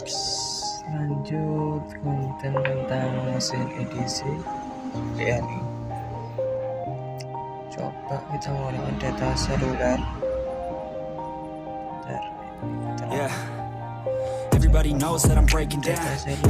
Lanjut konten tentang mesin edc Bri. Coba kita menggunakan data seluler. Yeah. Everybody knows that I'm breaking down.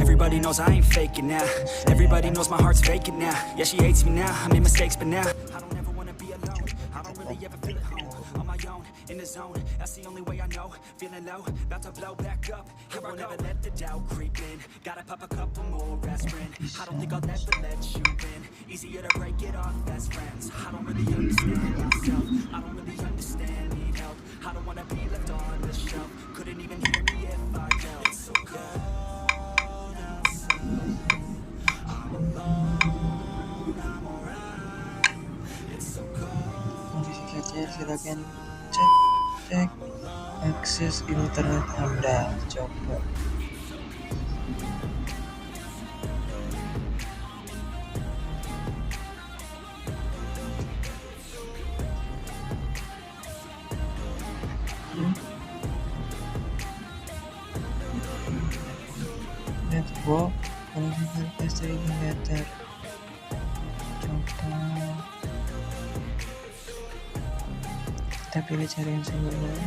Everybody knows I ain't faking now. Everybody knows my heart's vacant now. Yeah, she hates me now. I made mistakes, but now I don't ever wanna be alone. I don't really ever feel at home. On my own, in the zone. That's the only way I know. Feeling low, about to blow back up. I won't ever let the doubt creep in. Gotta pop a couple more aspirin. I don't think I'll ever let you in. Easier to break it off best friends. I don't really understand myself. I don't really understand, need help. I don't wanna be left on the shelf. Couldn't even hear me if I yelled. It's so cold outside. I'm alone, I'm alright. It's so cold. Silakan cek akses internet Anda. Coba network koneksi pasti meter. Coba kita pilih jaringan seluler.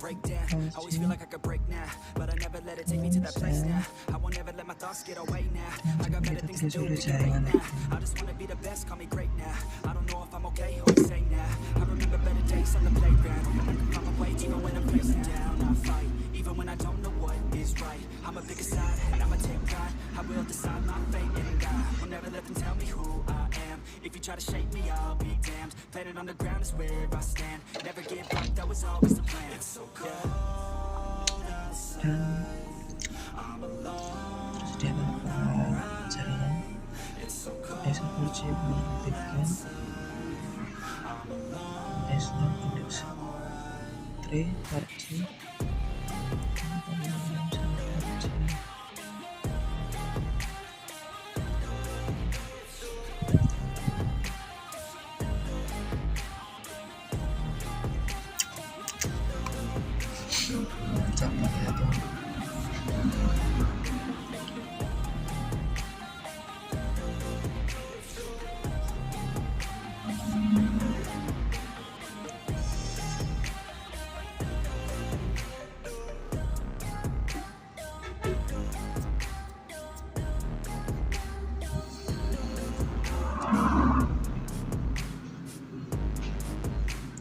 Break down. I always feel like I could break now, but I never let it take me to that place now. I won't ever let my thoughts get away now. I got better things to do than right now. I just wanna be the best, call me great now. I don't know if I'm okay or insane now. I remember better days on the playground. I can find my way even when I'm facing down. I fight even when I don't know what is right. I'ma pick a side and I'ma take pride. I will decide my fate and die. Will never let them tell me who I am. If you try to shape me, I'll be damned. Planet on the ground is where I stand. Never give up, that was always the plan. It's so cold outside. I'm alone. Sudah berkah jaringan SPC Perhatikan Desktop Windows 3 4G.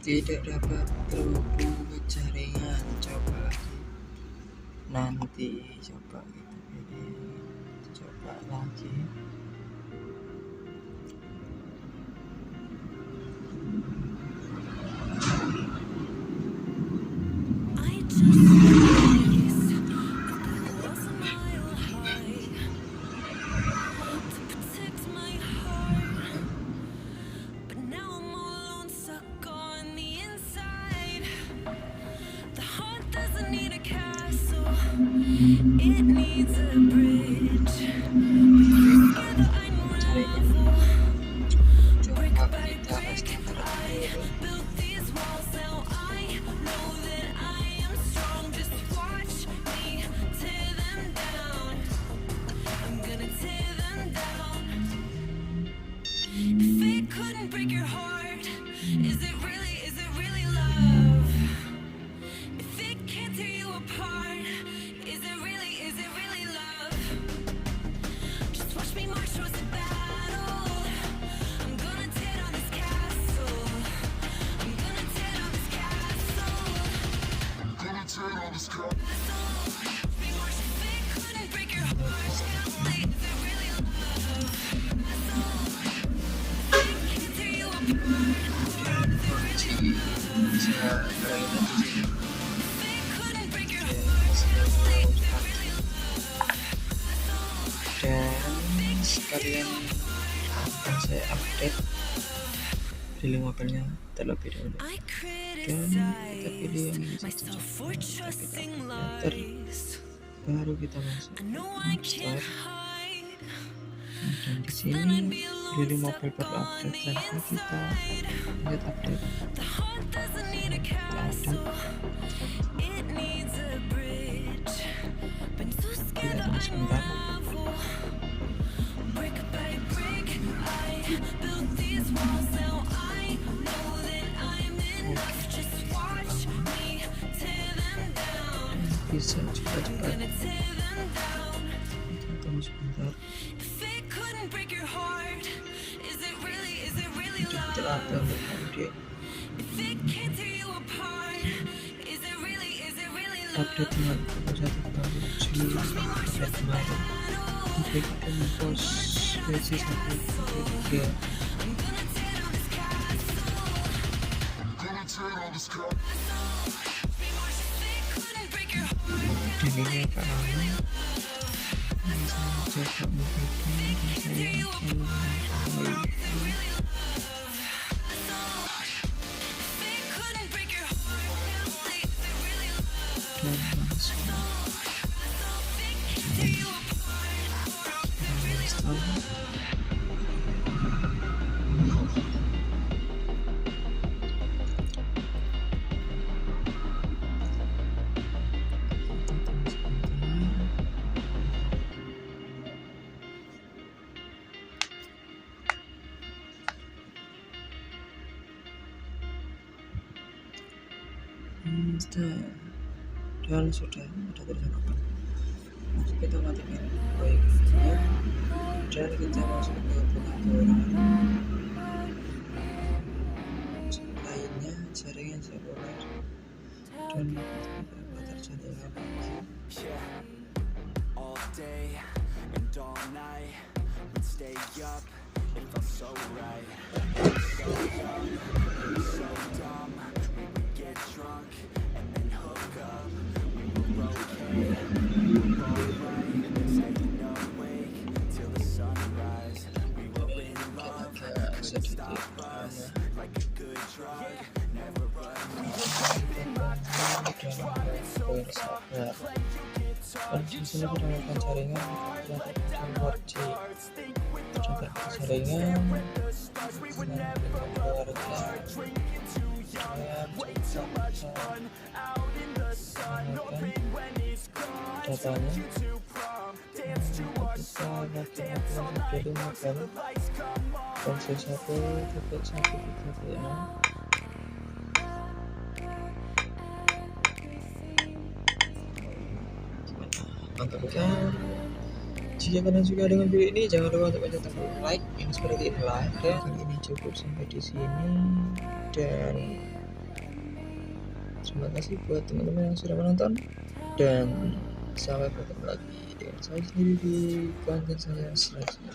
Tidak dapat terhubung ke jaringan. Coba lagi nanti. Coba kita pilih. Coba lagi. It needs a bridge. Brick by brick, I built these walls. Now I know that I am strong. Just watch me tear them down. I'm gonna tear them down. If it couldn't break your heart, is it really love? If it can't tear you apart, is it really love? Just watch me march towards the battle. I'm gonna tear down this castle. I'm gonna tear down this castle. I'm gonna tear down this castle. We march. If it couldn't break your heart, is it really love? If it can't tear you apart, is it really love? If it couldn't break your heart, Dan sekalian akan saya update pilih mobilnya terlebih dahulu. Dan kita pilih yang ini saja. Baru kita masuk start. Dan di sini pilih mobil perlu update, dan kita lihat update. bisa cepat-cepat. Kita tunggu sebentar. Tidak ada untuk update. Update dengan 21 Juli update kemarin. Tapi kita mempost versi 1.3. Dan ini akan lama. Saya coba membuatnya dan saya akan memulai. Dan sudah ada tulisan apa? Masuk kita matikan baik ya. Dan kita masuk ke pengaturan lainnya, jaringan seluler dan beberapa terjadi lagi. All day and all night we'd stay up, it felt so right. So young, so dumb, we would get drunk and then hook up. We were okay, we were alright, staying awake till the sunrise. We were in love, couldn't stop us, like a good drug, never run. Dan di sini kita melakukan jaringan keluarga juga jaringan datanya versi 1.1.3.6. Mantapkan. Jika kalian suka dengan video ini, jangan lupa untuk tekan tombol like yang seperti inilah. Dan kali ini cukup sampai di sini. Dan terima kasih buat teman-teman yang sudah menonton. Dan sampai bertemu lagi dengan saya sendiri di konten saya selanjutnya.